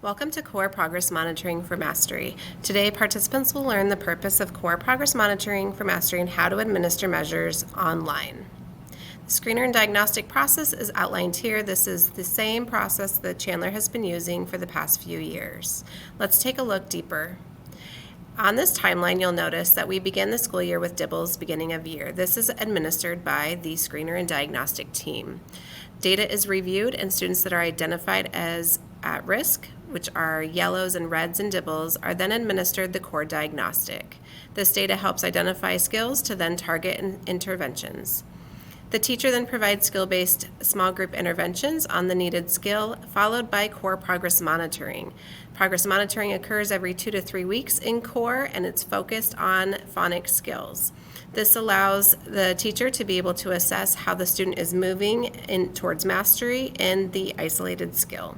Welcome to Core Progress Monitoring for Mastery. Today, participants will learn the purpose of Core Progress Monitoring for Mastery and how to administer measures online. The screener and diagnostic process is outlined here. This is the same process that Chandler has been using for the past few years. Let's take a look deeper. On this timeline, you'll notice that we begin the school year with DIBELS beginning of year. This is administered by the screener and diagnostic team. Data is reviewed, and students that are identified as at risk, which are yellows and reds in DIBELS, are then administered the core diagnostic. This data helps identify skills to then target interventions. The teacher then provides skill-based small group interventions on the needed skill, followed by core progress monitoring. Progress monitoring occurs every 2 to 3 weeks in core, and it's focused on phonics skills. This allows the teacher to be able to assess how the student is moving towards mastery in the isolated skill.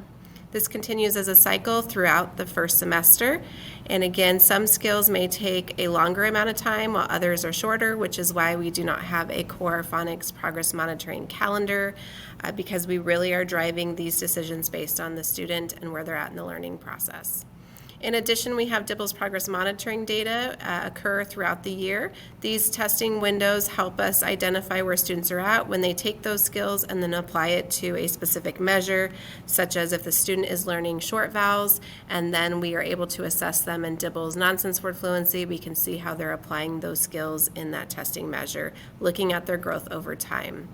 This continues as a cycle throughout the first semester. And again, some skills may take a longer amount of time while others are shorter, which is why we do not have a core phonics progress monitoring calendar, because we really are driving these decisions based on the student and where they're at in the learning process. In addition, we have DIBELS progress monitoring data occur throughout the year. These testing windows help us identify where students are at when they take those skills and then apply it to a specific measure, such as if the student is learning short vowels, and then we are able to assess them in DIBELS nonsense word fluency. We can see how they're applying those skills in that testing measure, looking at their growth over time.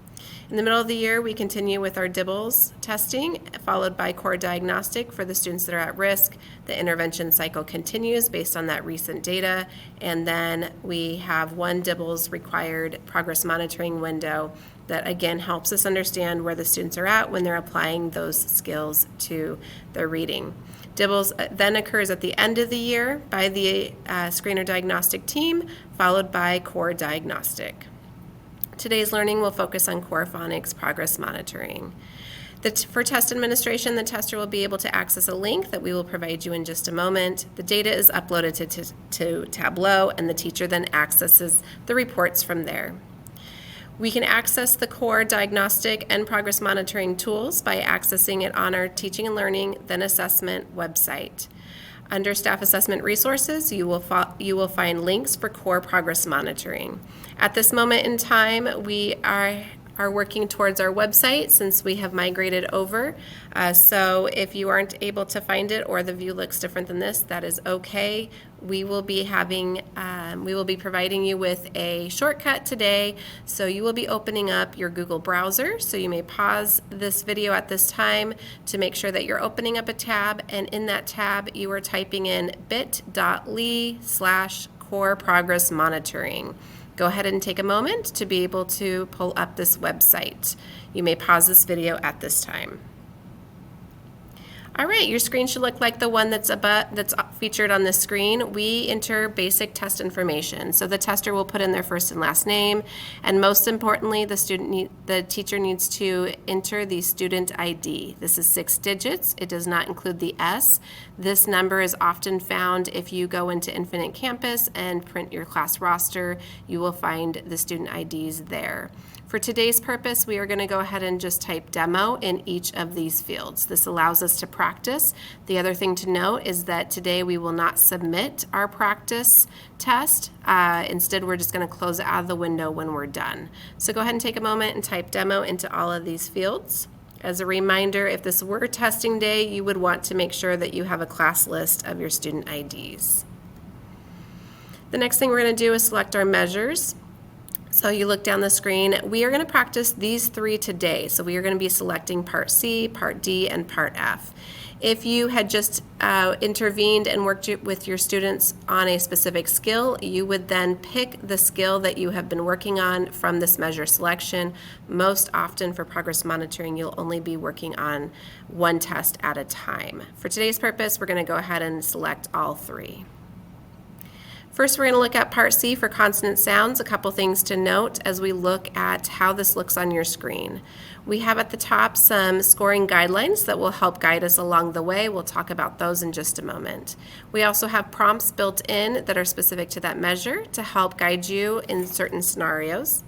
In the middle of the year, we continue with our DIBELS testing, followed by core diagnostic for the students that are at risk. The intervention cycle continues based on that recent data, and then we have one DIBELS required progress monitoring window that again helps us understand where the students are at when they're applying those skills to their reading. DIBELS then occurs at the end of the year by the screener diagnostic team, followed by core diagnostic. Today's learning will focus on core phonics progress monitoring. For test administration, the tester will be able to access a link that we will provide you in just a moment. The data is uploaded to Tableau, and the teacher then accesses the reports from there. We can access the core diagnostic and progress monitoring tools by accessing it on our Teaching and Learning, then Assessment website. Under Staff Assessment Resources, you will find links for core progress monitoring. At this moment in time, we are working towards our website since we have migrated over. So if you aren't able to find it or the view looks different than this, that is okay. We will be providing you with a shortcut today. So you will be opening up your Google browser. So you may pause this video at this time to make sure that you're opening up a tab, and in that tab you are typing in bit.ly/core progress monitoring. Go ahead and take a moment to be able to pull up this website. You may pause this video at this time. All right, your screen should look like the one that's featured on the screen. We enter basic test information. So the tester will put in their first and last name, and most importantly, the teacher needs to enter the student ID. This is 6 digits. It does not include the S. This number is often found if you go into Infinite Campus and print your class roster. You will find the student IDs there. For today's purpose, we are going to go ahead and just type demo in each of these fields. This allows us to practice. The other thing to note is that today we will not submit our practice test. Instead, we're just going to close it out of the window when we're done. So go ahead and take a moment and type demo into all of these fields. As a reminder, if this were testing day, you would want to make sure that you have a class list of your student IDs. The next thing we're going to do is select our measures. So you look down the screen. We are going to practice these 3 today. So we are going to be selecting Part C, Part D, and Part F. If you had just intervened and worked with your students on a specific skill, you would then pick the skill that you have been working on from this measure selection. Most often for progress monitoring, you'll only be working on one test at a time. For today's purpose, we're going to go ahead and select all 3. First, we're going to look at Part C for consonant sounds. A couple things to note as we look at how this looks on your screen. We have at the top some scoring guidelines that will help guide us along the way. We'll talk about those in just a moment. We also have prompts built in that are specific to that measure to help guide you in certain scenarios.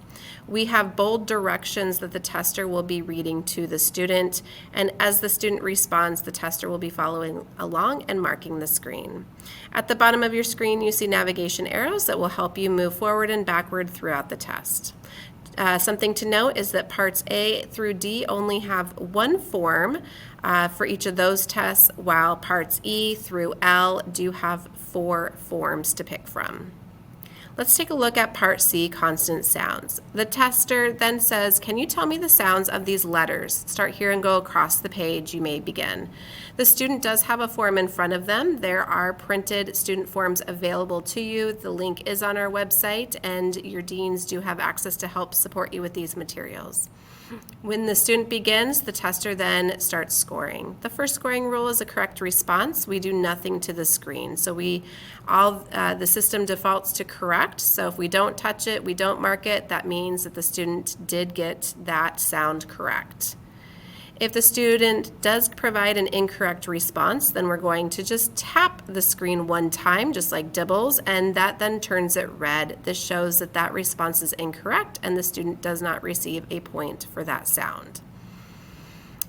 We have bold directions that the tester will be reading to the student, and as the student responds, the tester will be following along and marking the screen. At the bottom of your screen, you see navigation arrows that will help you move forward and backward throughout the test. Something to note is that parts A through D only have one form for each of those tests, while parts E through L do have 4 forms to pick from. Let's take a look at part C, consonant sounds. The tester then says, can you tell me the sounds of these letters? Start here and go across the page. You may begin. The student does have a form in front of them. There are printed student forms available to you. The link is on our website, and your deans do have access to help support you with these materials. When the student begins, the tester then starts scoring. The first scoring rule is a correct response. We do nothing to the screen. So the system defaults to correct. So if we don't touch it, we don't mark it, that means that the student did get that sound correct. If the student does provide an incorrect response, then we're going to just tap the screen one time, just like dibbles, and that then turns it red. This shows that that response is incorrect and the student does not receive a point for that sound.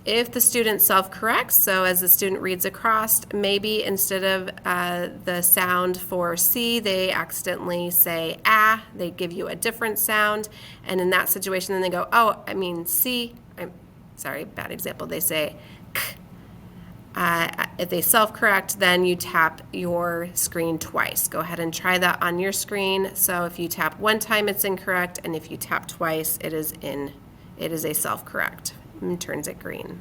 If the student self-corrects, so as the student reads across, maybe instead of the sound for C, they accidentally say ah, they give you a different sound, and in that situation then they go, oh, I mean C, sorry, bad example, they say k. If they self-correct, then you tap your screen twice. Go ahead and try that on your screen. So if you tap one time, it's incorrect, and if you tap twice, it is a self-correct and turns it green.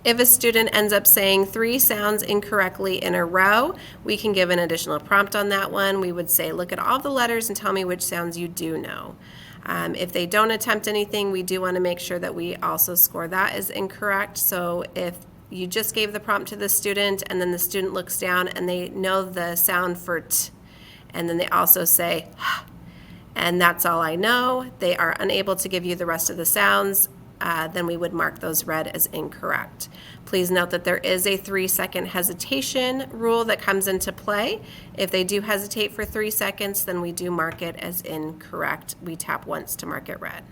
If a student ends up saying 3 sounds incorrectly in a row, we can give an additional prompt on that one. We would say, look at all the letters and tell me which sounds you do know. If they don't attempt anything, we do want to make sure that we also score that as incorrect. So if you just gave the prompt to the student and then the student looks down and they know the sound for t, and then they also say, and that's all I know, they are unable to give you the rest of the sounds, then we would mark those red as incorrect. Please note that there is a 3-second hesitation rule that comes into play. If they do hesitate for 3 seconds, then we do mark it as incorrect. We tap once to mark it red.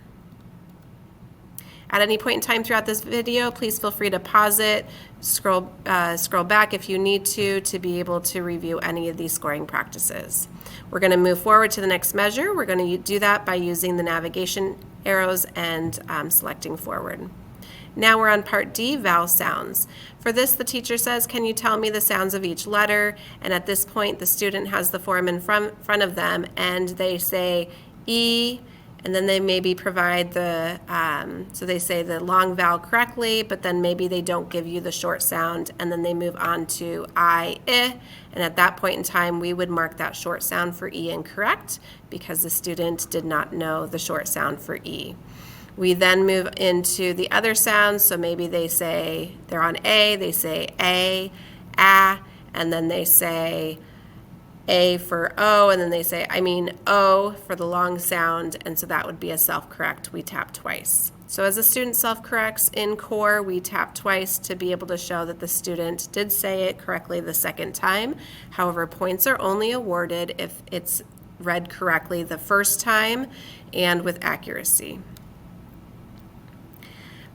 At any point in time throughout this video, please feel free to pause it, scroll back if you need to be able to review any of these scoring practices. We're going to move forward to the next measure. We're going to do that by using the navigation arrows and selecting forward. Now we're on part D, vowel sounds. For this, the teacher says, can you tell me the sounds of each letter? And at this point, the student has the form in front of them, and they say E, and then they maybe provide the, so they say the long vowel correctly, but then maybe they don't give you the short sound, and then they move on to I, and at that point in time, we would mark that short sound for E incorrect because the student did not know the short sound for E. We then move into the other sounds, so maybe they say, they're on A, they say A, and then they say A for O, and then they say, O for the long sound, and so that would be a self-correct. We tap twice. So as a student self-corrects in core, we tap twice to be able to show that the student did say it correctly the second time. However, points are only awarded if it's read correctly the first time and with accuracy.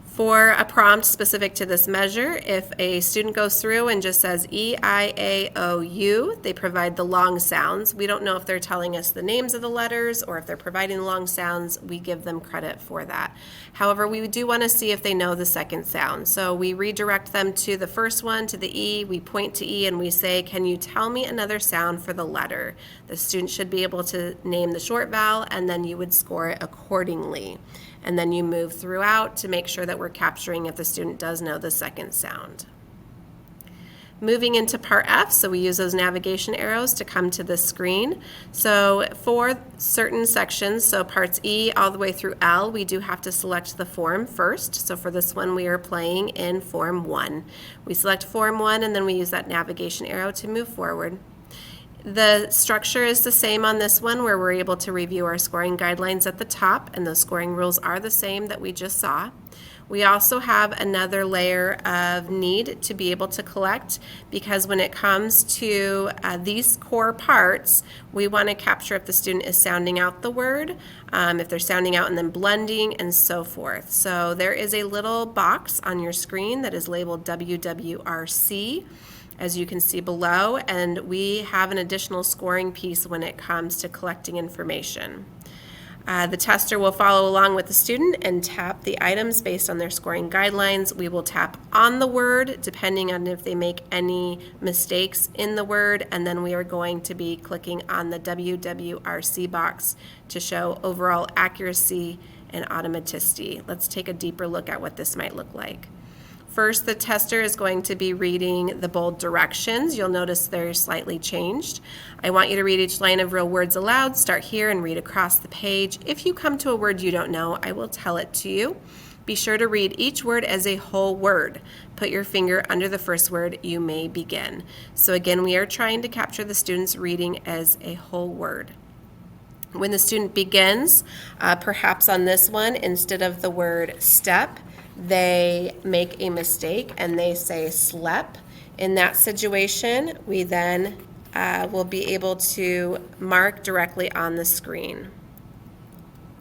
For a prompt specific to this measure, if a student goes through and just says E-I-A-O-U, they provide the long sounds. We don't know if they're telling us the names of the letters or if they're providing long sounds. We give them credit for that. However, we do want to see if they know the second sound. So we redirect them to the first one, to the E. We point to E and we say, can you tell me another sound for the letter? The student should be able to name the short vowel, and then you would score it accordingly. And then you move throughout to make sure that we're capturing if the student does know the second sound. Moving into part F, so we use those navigation arrows to come to the screen. So for certain sections, so parts E all the way through L, we do have to select the form first. So for this one, we are playing in Form 1. We select Form 1, and then we use that navigation arrow to move forward. The structure is the same on this one, where we're able to review our scoring guidelines at the top, and those scoring rules are the same that we just saw. We also have another layer of need to be able to collect, because when it comes to these core parts, we want to capture if the student is sounding out the word, if they're sounding out and then blending, and so forth. So there is a little box on your screen that is labeled WWRC, as you can see below, and we have an additional scoring piece when it comes to collecting information. The tester will follow along with the student and tap the items based on their scoring guidelines. We will tap on the word depending on if they make any mistakes in the word, and then we are going to be clicking on the WWRC box to show overall accuracy and automaticity. Let's take a deeper look at what this might look like. First, the tester is going to be reading the bold directions. You'll notice they're slightly changed. I want you to read each line of real words aloud. Start here and read across the page. If you come to a word you don't know, I will tell it to you. Be sure to read each word as a whole word. Put your finger under the first word. You may begin. So again, we are trying to capture the student's reading as a whole word. When the student begins, perhaps on this one, instead of the word step, they make a mistake and they say slep. In that situation, we then will be able to mark directly on the screen.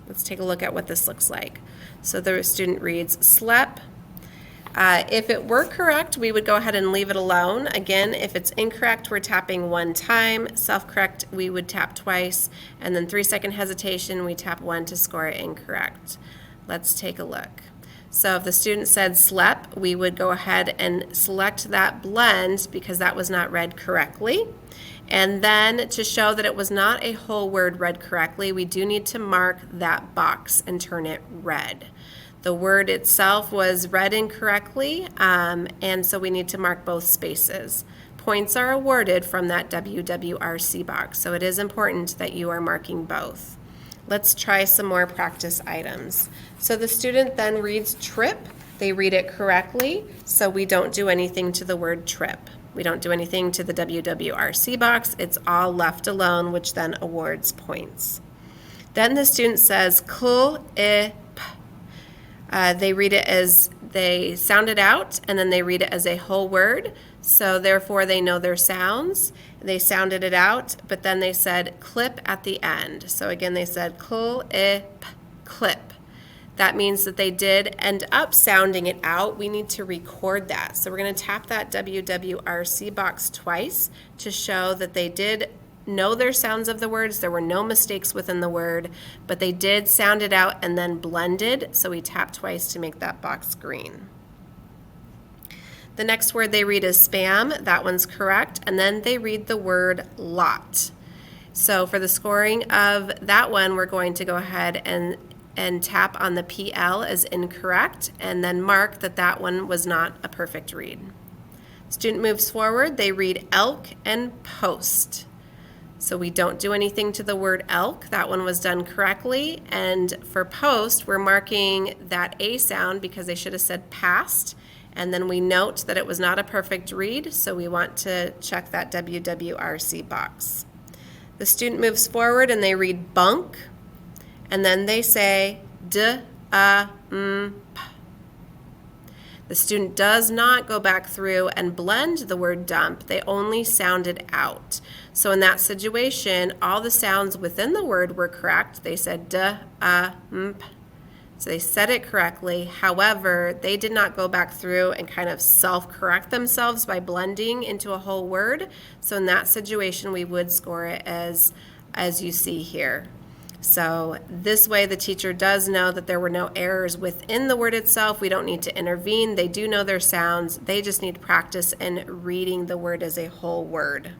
Let's take a look at what this looks like. So the student reads slep. If it were correct, we would go ahead and leave it alone. Again, if it's incorrect, we're tapping one time. Self-correct, we would tap twice. And then 3-second hesitation, we tap one to score it incorrect. Let's take a look. So if the student said slep, we would go ahead and select that blend because that was not read correctly. And then to show that it was not a whole word read correctly, we do need to mark that box and turn it red. The word itself was read incorrectly, and so we need to mark both spaces. Points are awarded from that WWRC box, so it is important that you are marking both. Let's try some more practice items. So the student then reads trip. They read it correctly, so we don't do anything to the word trip. We don't do anything to the WWRC box. It's all left alone, which then awards points. Then the student says clip. They read it as they sound it out, and then they read it as a whole word. So therefore, they know their sounds. They sounded it out, but then they said clip at the end. So again, they said clip, clip. That means that they did end up sounding it out. We need to record that. So we're going to tap that WWRC box twice to show that they did know their sounds of the words. There were no mistakes within the word, but they did sound it out and then blended. So we tap twice to make that box green. The next word they read is spam. That one's correct. And then they read the word lot. So for the scoring of that one, we're going to go ahead and tap on the PL as incorrect and then mark that that one was not a perfect read. Student moves forward. They read elk and post. So we don't do anything to the word elk. That one was done correctly. And for post, we're marking that A sound because they should have said past. And then we note that it was not a perfect read, so we want to check that WWRC box. The student moves forward and they read bunk, and then they say p. The student does not go back through and blend the word dump. They only sound it out. So in that situation, all the sounds within the word were correct. They said p. So they said it correctly. However, they did not go back through and kind of self-correct themselves by blending into a whole word. So in that situation, we would score it as you see here. So this way, the teacher does know that there were no errors within the word itself. We don't need to intervene. They do know their sounds. They just need practice in reading the word as a whole word.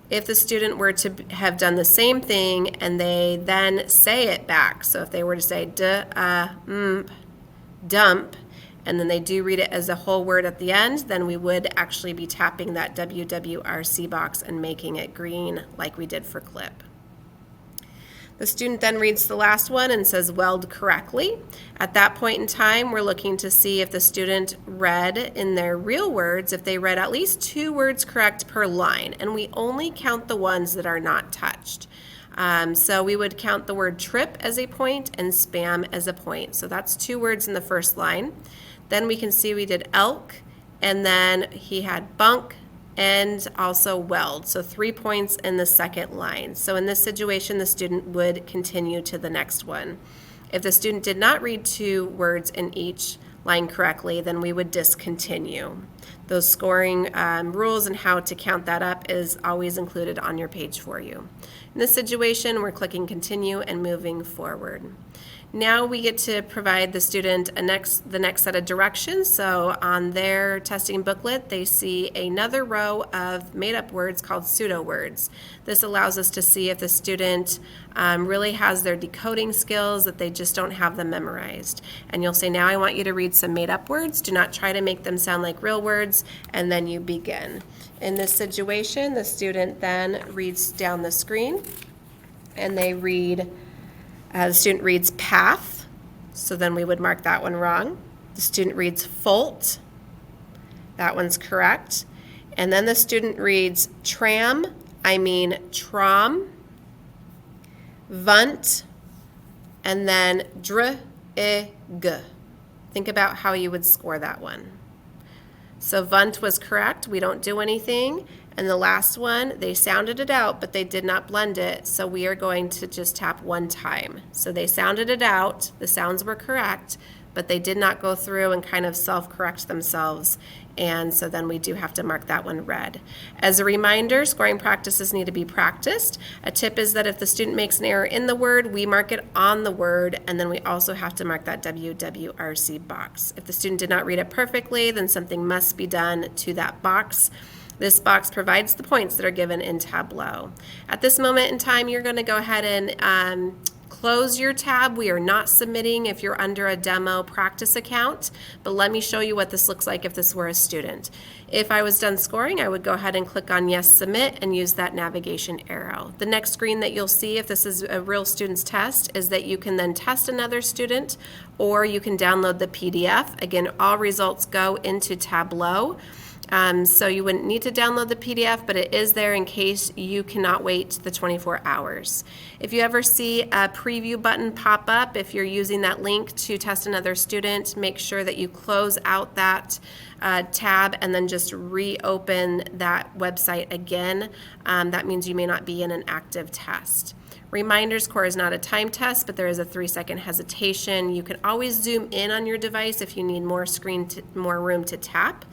If the student were to have done the same thing and they then say it back, so if they were to say dump, and then they do read it as a whole word at the end, then we would actually be tapping that WWRC box and making it green like we did for clip. The student then reads the last one and says weld correctly. At that point in time, we're looking to see if the student read in their real words, if they read at least 2 words correct per line, and we only count the ones that are not touched. So we would count the word trip as a point and spam as a point. So that's 2 words in the first line. Then we can see we did elk, and then he had bunk and also weld. So 3 points in the second line. So in this situation, the student would continue to the next one. If the student did not read 2 words in each line correctly, then we would discontinue. Those scoring rules and how to count that up is always included on your page for you. In this situation, we're clicking continue and moving forward. Now we get to provide the student the next set of directions. So on their testing booklet, they see another row of made-up words called pseudo words. This allows us to see if the student really has their decoding skills, that they just don't have them memorized. And you'll say, now I want you to read some made-up words. Do not try to make them sound like real words, and then you begin. In this situation, the student then reads down the screen, and they read the student reads path, so then we would mark that one wrong. The student reads fault, that one's correct. And then the student reads tram, trom, vunt, and then dr, I, g. Think about how you would score that one. So vunt was correct, we don't do anything. And the last one, they sounded it out, but they did not blend it, so we are going to just tap 1 time. So they sounded it out, the sounds were correct, but they did not go through and kind of self-correct themselves, and so then we do have to mark that one red. As a reminder, scoring practices need to be practiced. A tip is that if the student makes an error in the word, we mark it on the word, and then we also have to mark that WWRC box. If the student did not read it perfectly, then something must be done to that box. This box provides the points that are given in Tableau. At this moment in time, you're going to go ahead and close your tab. We are not submitting if you're under a demo practice account, but let me show you what this looks like if this were a student. If I was done scoring, I would go ahead and click on Yes, Submit and use that navigation arrow. The next screen that you'll see if this is a real student's test is that you can then test another student, or you can download the PDF. Again, all results go into Tableau. So you wouldn't need to download the PDF, but it is there in case you cannot wait the 24 hours. If you ever see a preview button pop up, if you're using that link to test another student, make sure that you close out that tab and then just reopen that website again. That means you may not be in an active test. Reminders, CORE is not a time test, but there is a 3-second hesitation. You can always zoom in on your device if you need more room to tap.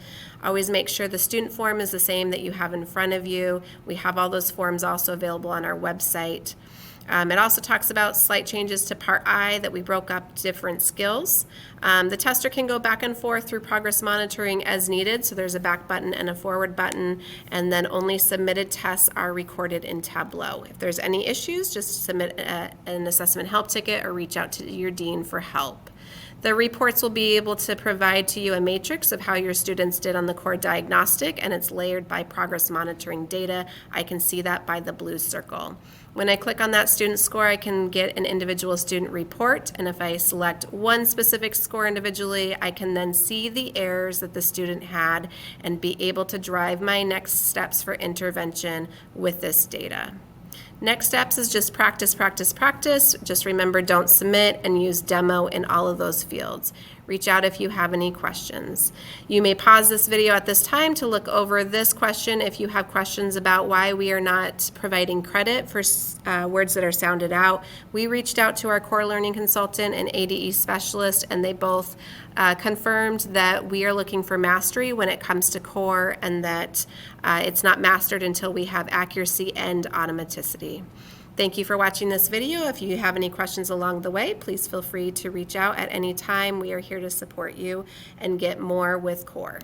Always make sure the student form is the same that you have in front of you. We have all those forms also available on our website. It also talks about slight changes to Part I that we broke up different skills. The tester can go back and forth through progress monitoring as needed, so there's a back button and a forward button, and then only submitted tests are recorded in Tableau. If there's any issues, just submit an assessment help ticket or reach out to your dean for help. The reports will be able to provide to you a matrix of how your students did on the core diagnostic, and it's layered by progress monitoring data. I can see that by the blue circle. When I click on that student score, I can get an individual student report, and if I select one specific score individually, I can then see the errors that the student had and be able to drive my next steps for intervention with this data. Next steps is just practice, practice, practice. Just remember, don't submit, and use demo in all of those fields. Reach out if you have any questions. You may pause this video at this time to look over this question if you have questions about why we are not providing credit for words that are sounded out. We reached out to our core learning consultant and ADE specialist, and they both confirmed that we are looking for mastery when it comes to core, and that it's not mastered until we have accuracy and automaticity. Thank you for watching this video. If you have any questions along the way, please feel free to reach out at any time. We are here to support you and get more with core.